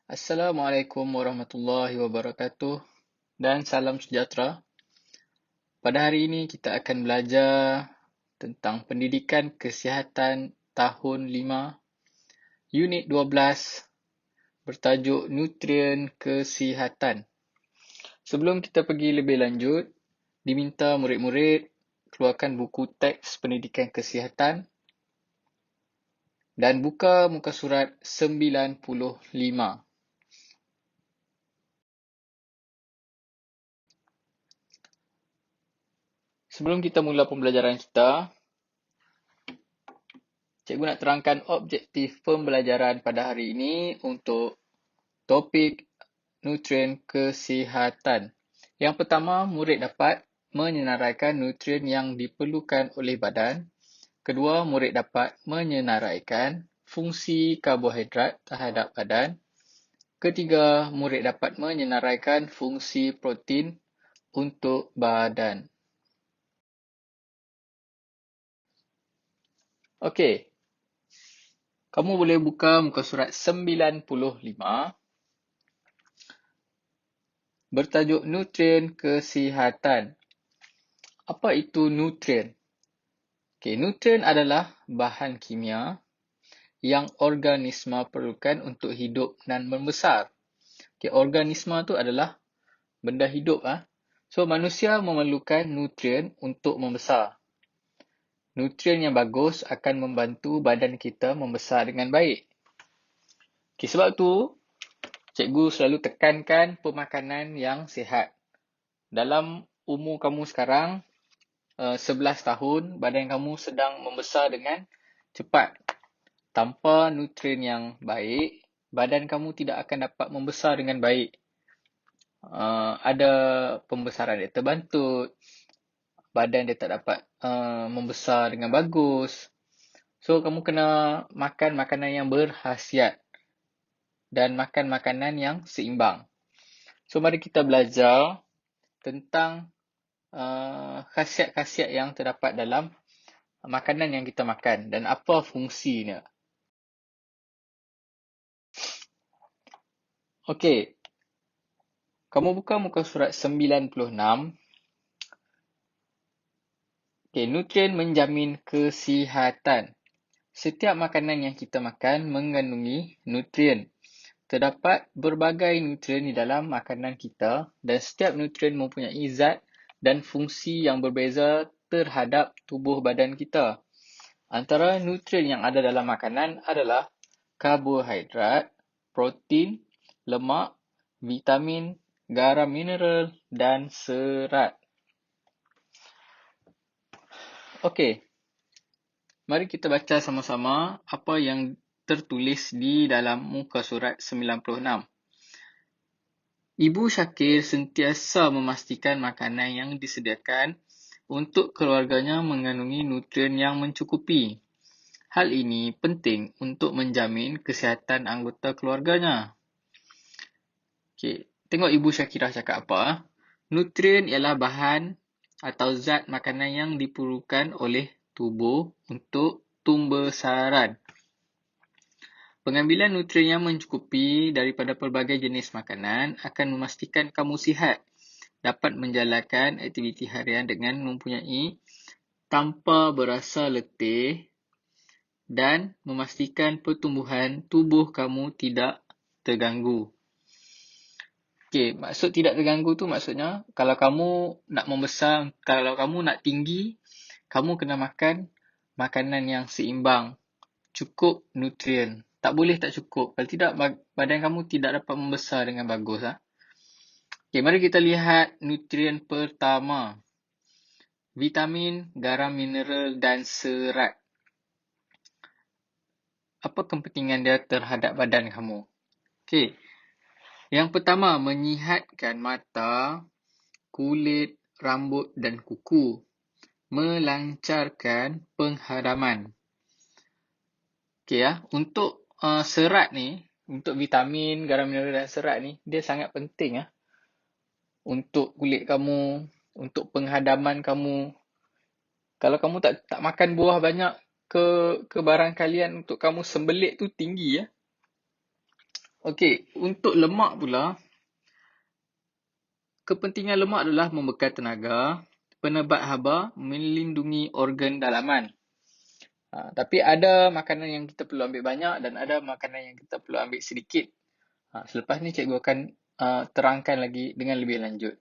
Assalamualaikum warahmatullahi wabarakatuh dan salam sejahtera. Pada hari ini kita akan belajar tentang pendidikan kesihatan tahun 5, unit 12 bertajuk nutrien kesihatan. Sebelum kita pergi lebih lanjut, diminta murid-murid keluarkan buku teks pendidikan kesihatan dan buka muka surat 95. Sebelum kita mula pembelajaran kita, cikgu nak terangkan objektif pembelajaran pada hari ini untuk topik nutrien kesihatan. Yang pertama, murid dapat menyenaraikan nutrien yang diperlukan oleh badan. Kedua, murid dapat menyenaraikan fungsi karbohidrat terhadap badan. Ketiga, murid dapat menyenaraikan fungsi protein untuk badan. Okey. Kamu boleh buka muka surat 95. Bertajuk nutrien kesihatan. Apa itu nutrien? Nutrien adalah bahan kimia yang organisma perlukan untuk hidup dan membesar. Organisma tu adalah benda hidup. So, manusia memerlukan nutrien untuk membesar. Nutrien yang bagus akan membantu badan kita membesar dengan baik. Sebab tu, cikgu selalu tekankan pemakanan yang sihat. Dalam umur kamu sekarang, 11 tahun, badan kamu sedang membesar dengan cepat. Tanpa nutrien yang baik, badan kamu tidak akan dapat membesar dengan baik. Ada pembesaran dia terbantut, badan dia tak dapat membesar dengan bagus. So, kamu kena makan makanan yang berkhasiat dan makan makanan yang seimbang. So, mari kita belajar tentang khasiat-khasiat yang terdapat dalam makanan yang kita makan dan apa fungsinya. Okey. Kamu buka muka surat 96. Nutrien menjamin kesihatan. Setiap makanan yang kita makan mengandungi nutrien. Terdapat berbagai nutrien di dalam makanan kita dan setiap nutrien mempunyai zat dan fungsi yang berbeza terhadap tubuh badan kita. Antara nutrien yang ada dalam makanan adalah karbohidrat, protein, lemak, vitamin, garam mineral dan serat. Okey. Mari kita baca sama-sama apa yang tertulis di dalam muka surat 96. Ibu Syakir sentiasa memastikan makanan yang disediakan untuk keluarganya mengandungi nutrien yang mencukupi. Hal ini penting untuk menjamin kesihatan anggota keluarganya. Tengok Ibu Syakirah cakap apa. Nutrien ialah bahan atau zat makanan yang diperlukan oleh tubuh untuk tumbesaran. Pengambilan nutrien yang mencukupi daripada pelbagai jenis makanan akan memastikan kamu sihat, dapat menjalankan aktiviti harian dengan mempunyai tanpa berasa letih dan memastikan pertumbuhan tubuh kamu tidak terganggu. Maksud tidak terganggu tu maksudnya kalau kamu nak membesar, kalau kamu nak tinggi, kamu kena makan makanan yang seimbang, cukup nutrien. Tak boleh tak cukup. Kalau tidak, badan kamu tidak dapat membesar dengan bagus. Mari kita lihat nutrien pertama. Vitamin, garam mineral dan serat. Apa kepentingan dia terhadap badan kamu? Yang pertama, menyihatkan mata, kulit, rambut dan kuku. Melancarkan penghadaman. Untuk serat ni, untuk vitamin, garam mineral dan serat ni, dia sangat penting untuk kulit kamu, untuk penghadaman kamu. Kalau kamu tak makan buah banyak, kebarangkalian untuk kamu sembelit tu tinggi. Okey, untuk lemak pula, kepentingan lemak adalah membekal tenaga, penebat haba, melindungi organ dalaman. Tapi ada makanan yang kita perlu ambil banyak dan ada makanan yang kita perlu ambil sedikit. Selepas ni cikgu akan terangkan lagi dengan lebih lanjut.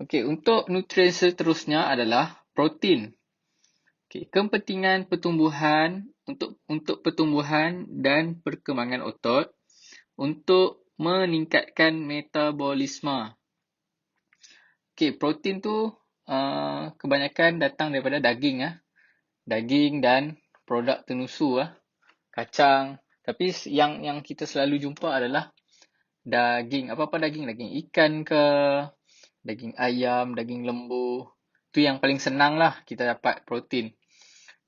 Okey, untuk nutrien seterusnya adalah protein. Okey, kepentingan pertumbuhan untuk pertumbuhan dan perkembangan otot, untuk meningkatkan metabolisme. Okey, protein tu kebanyakan datang daripada daging daging dan produk tenusu kacang. Tapi yang kita selalu jumpa adalah daging. Apa-apa daging? Daging ikan ke, daging ayam, daging lembu. Tu yang paling senang lah kita dapat protein.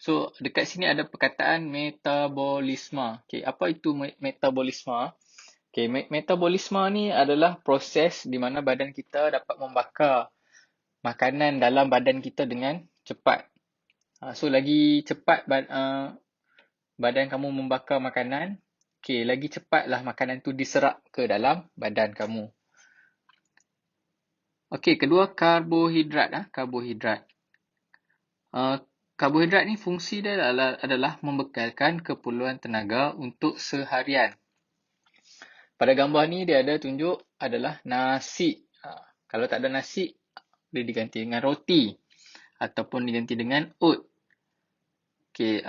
So, dekat sini ada perkataan metabolisme. Okay, apa itu metabolisme? Okay, metabolisme ni adalah proses di mana badan kita dapat membakar makanan dalam badan kita dengan cepat. So, lagi cepat badan kamu membakar makanan, okay, lagi cepatlah makanan tu diserap ke dalam badan kamu. Okey, kedua karbohidrat. Karbohidrat. Karbohidrat ni fungsi dia adalah membekalkan keperluan tenaga untuk seharian. Pada gambar ni dia ada tunjuk adalah nasi. Kalau tak ada nasi, dia diganti dengan roti ataupun diganti dengan oat. Okey,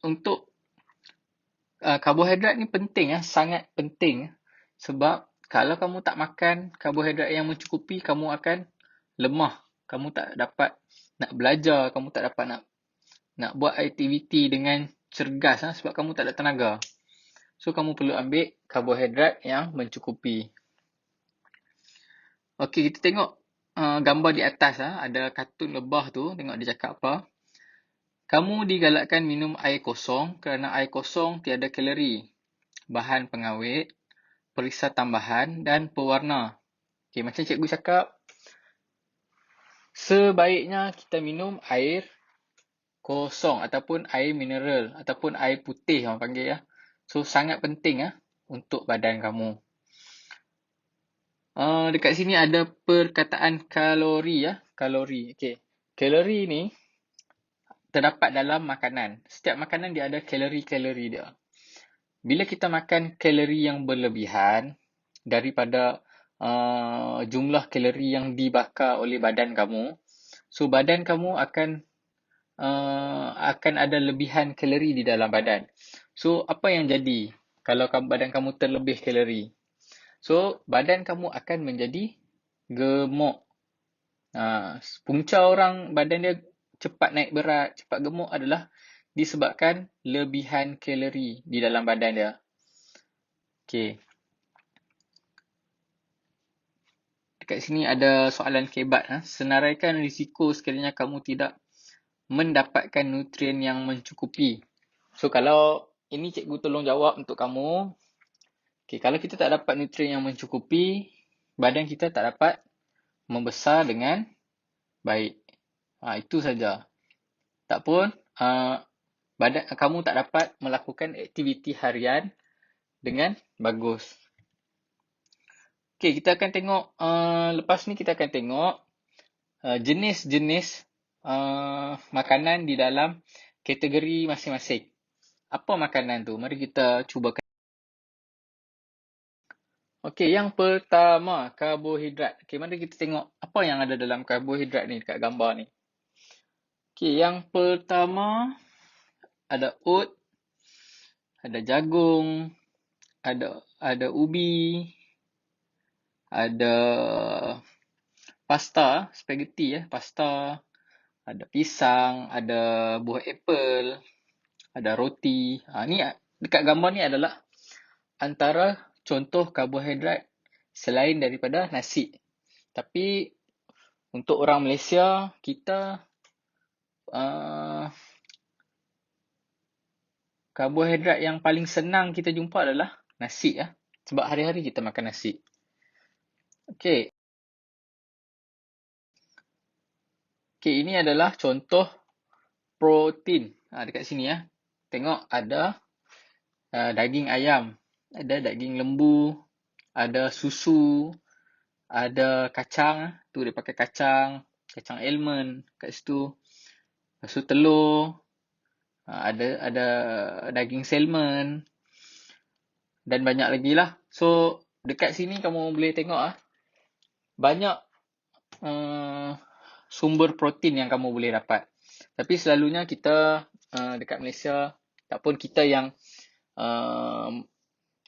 untuk karbohidrat ni penting sangat penting sebab kalau kamu tak makan karbohidrat yang mencukupi, kamu akan lemah. Kamu tak dapat nak belajar, kamu tak dapat nak buat aktiviti dengan cergas sebab kamu tak ada tenaga. So, kamu perlu ambil karbohidrat yang mencukupi. Okey, kita tengok gambar di atas. Ada kartun lebah tu. Tengok dia cakap apa. Kamu digalakkan minum air kosong kerana air kosong tiada kalori, bahan pengawet, perisa tambahan dan pewarna. Okey, macam cikgu cakap, sebaiknya kita minum air kosong ataupun air mineral ataupun air putih orang panggil So, sangat penting untuk badan kamu. Dekat sini ada perkataan kalori Kalori. Okey. Kalori ni terdapat dalam makanan. Setiap makanan dia ada kalori-kalori dia. Bila kita makan kalori yang berlebihan daripada jumlah kalori yang dibakar oleh badan kamu, so badan kamu akan ada lebihan kalori di dalam badan. So, apa yang jadi kalau badan kamu terlebih kalori? So, badan kamu akan menjadi gemuk. Punca orang badan dia cepat naik berat, cepat gemuk adalah disebabkan lebihan kalori di dalam badan dia. Okey. Dekat sini ada soalan kebat. Senaraikan risiko sekiranya kamu tidak mendapatkan nutrien yang mencukupi. So, kalau ini cikgu tolong jawab untuk kamu. Okay, kalau kita tak dapat nutrien yang mencukupi, badan kita tak dapat membesar dengan baik. Itu saja. Tak pun, badan kamu tak dapat melakukan aktiviti harian dengan bagus. Okay, kita akan tengok, lepas ni kita akan tengok jenis-jenis makanan di dalam kategori masing-masing. Apa makanan tu? Mari kita cuba. Okey, yang pertama, karbohidrat. Okey, mari kita tengok apa yang ada dalam karbohidrat ni dekat gambar ni. Okey, yang pertama ada oat, ada jagung, ada ubi, ada pasta, spaghetti pasta, ada pisang, ada buah apple, ada roti. Ni dekat gambar ni adalah antara contoh karbohidrat selain daripada nasi. Tapi untuk orang Malaysia, kita karbohidrat yang paling senang kita jumpa adalah nasi sebab hari-hari kita makan nasi. Okey. Okey, ini adalah contoh protein. Dekat sini ya. Tengok ada daging ayam, ada daging lembu, ada susu, ada kacang. Tu dia pakai kacang almond kat situ. Lepas tu telur, ada daging salmon dan banyak lagi lah. So dekat sini kamu boleh tengok banyak sumber protein yang kamu boleh dapat. Tapi selalunya kita dekat Malaysia, tak pun kita yang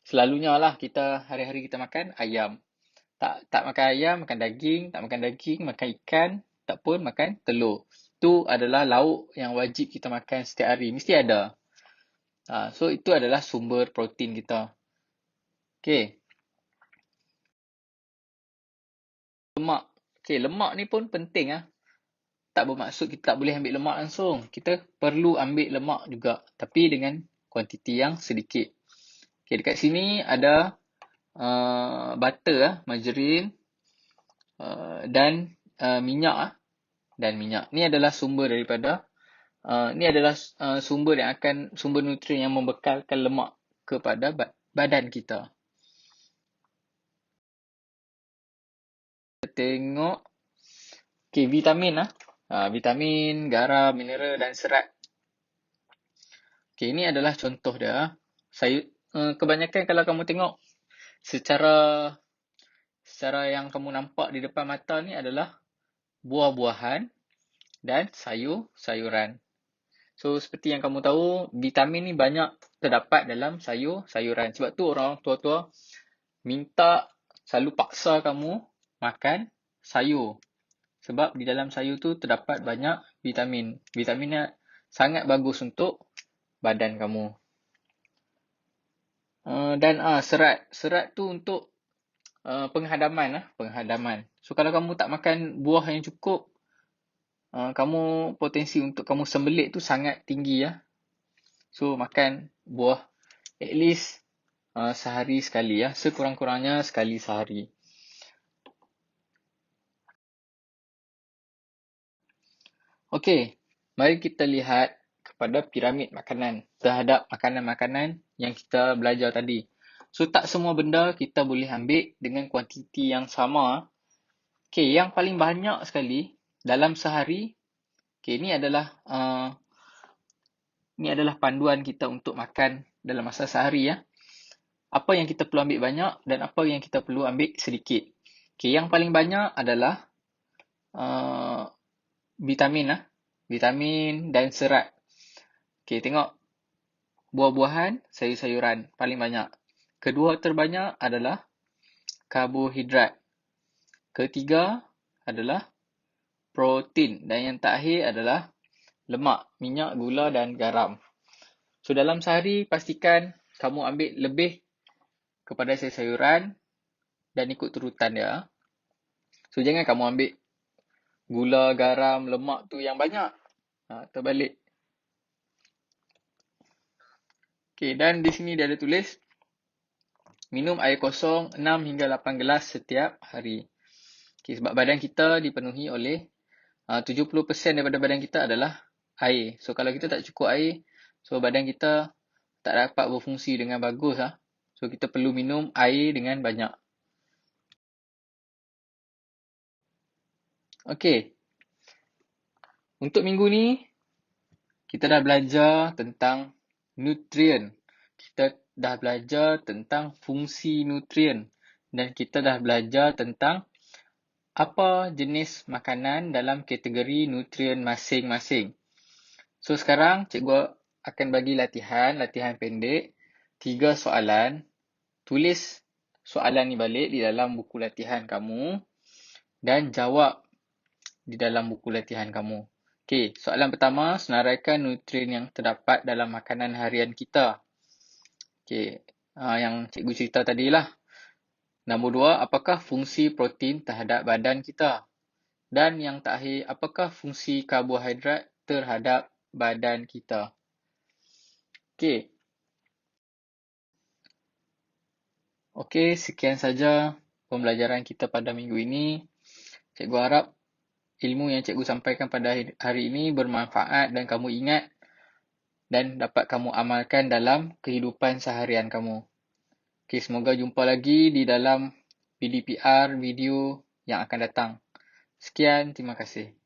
selalunya lah kita hari-hari kita makan ayam. Tak makan ayam, makan daging, tak makan daging, makan ikan, tak pun makan telur. Itu adalah lauk yang wajib kita makan setiap hari, mesti ada. So itu adalah sumber protein kita. Okay. Lemak. Okay, lemak ni pun penting Tak bermaksud kita tak boleh ambil lemak langsung. Kita perlu ambil lemak juga, tapi dengan kuantiti yang sedikit. Okay, dekat sini ada butter, margarine dan minyak. Ni adalah sumber daripada sumber nutrien yang membekalkan lemak kepada badan kita. Kita tengok vitamin vitamin, garam, mineral dan serat. Ini adalah contoh dia. Kebanyakan kalau kamu tengok secara yang kamu nampak di depan mata ni adalah buah-buahan dan sayur-sayuran. So seperti yang kamu tahu, vitamin ni banyak terdapat dalam sayur-sayuran. Sebab tu orang tua-tua selalu paksa kamu makan sayur. Sebab di dalam sayur tu terdapat banyak vitamin. Vitaminnya sangat bagus untuk badan kamu. Dan serat. Serat tu untuk penghadaman. So kalau kamu tak makan buah yang cukup, kamu potensi untuk kamu sembelit tu sangat tinggi So makan buah at least sehari sekali sekurang-kurangnya sekali sehari. Okey, mari kita lihat kepada piramid makanan terhadap makanan-makanan yang kita belajar tadi. So tak semua benda kita boleh ambil dengan kuantiti yang sama. Okey, yang paling banyak sekali dalam sehari, ni adalah panduan kita untuk makan dalam masa sehari Apa yang kita perlu ambil banyak dan apa yang kita perlu ambil sedikit. Yang paling banyak adalah vitamin dan serat. Tengok buah-buahan, sayur-sayuran paling banyak. Kedua terbanyak adalah karbohidrat. Ketiga adalah protein dan yang terakhir adalah lemak, minyak, gula dan garam. So dalam sehari pastikan kamu ambil lebih kepada sayur-sayuran dan ikut turutan dia. So jangan kamu ambil gula, garam, lemak tu yang banyak. Terbalik. Dan di sini dia ada tulis minum air kosong 6 hingga 8 gelas setiap hari. Sebab badan kita dipenuhi oleh 70% daripada badan kita adalah air. So kalau kita tak cukup air, so badan kita tak dapat berfungsi dengan bagus So kita perlu minum air dengan banyak. Untuk minggu ni kita dah belajar tentang nutrien. Kita dah belajar tentang fungsi nutrien dan kita dah belajar tentang apa jenis makanan dalam kategori nutrien masing-masing. So sekarang cikgu akan bagi latihan pendek, 3 soalan. Tulis soalan ni balik di dalam buku latihan kamu dan jawab di dalam buku latihan kamu. Soalan pertama, senaraikan nutrien yang terdapat dalam makanan harian kita. Yang cikgu cerita tadilah. Nombor 2, apakah fungsi protein terhadap badan kita? Dan yang terakhir, apakah fungsi karbohidrat terhadap badan kita? Sekian saja pembelajaran kita pada minggu ini. Cikgu harap ilmu yang cikgu sampaikan pada hari ini bermanfaat dan kamu ingat dan dapat kamu amalkan dalam kehidupan seharian kamu. Okay, semoga jumpa lagi di dalam PDPR video yang akan datang. Sekian, terima kasih.